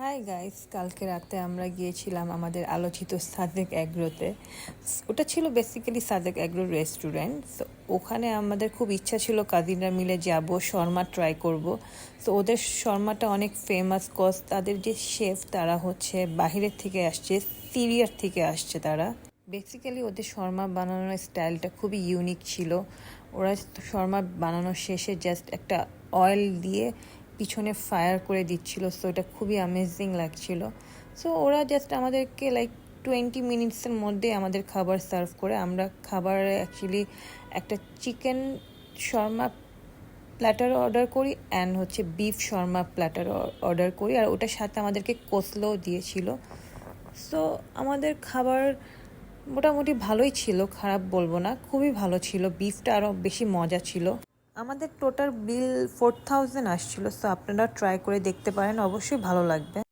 Hi guys, কালকে রাতে আমরা গিয়েছিলাম আমাদের আলোচিত সাদেক অ্যাগ্রোতে। ওটা ছিল basically Sadek agro restaurant. So ওখানে আমাদের খুব ইচ্ছা ছিল কাজিনরা মিলে যাব, শর্মা ট্রাই করব। সো ওদের শর্মাটা অনেক ফেমাস, কজ তাদের যে শেফ তারা হচ্ছে বাহিরের থেকে আসছে, সিরিয়ার থেকে আসছে তারা। বেসিক্যালি ওদের শর্মা বানানোর স্টাইলটা খুবই ইউনিক ছিল। ওরা শর্মা বানানোর শেষে জাস্ট একটা অয়েল দিয়ে পিছনে ফায়ার করে দিচ্ছিল, সো এটা খুবই অ্যামেজিং লাগছিল। সো ওরা জাস্ট আমাদেরকে লাইক 20 মিনিটসের মধ্যে আমাদের খাবার সার্ভ করে। আমরা খাবারে অ্যাকচুয়ালি একটা চিকেন শর্মা প্ল্যাটার অর্ডার করি অ্যান্ড হচ্ছে বিফ শর্মা প্ল্যাটার অর্ডার করি, আর ওটার সাথে আমাদেরকে কোসলোও দিয়েছিল। সো আমাদের খাবার মোটামুটি ভালোই ছিল, খারাপ বলবো না, খুবই ভালো ছিল। বিফটা আরও বেশি মজা ছিল। আমাদের টোটাল বিল 4000 আসছিল। সো আপনারা ট্রাই করে দেখতে পারেন, অবশ্যই ভালো লাগবে।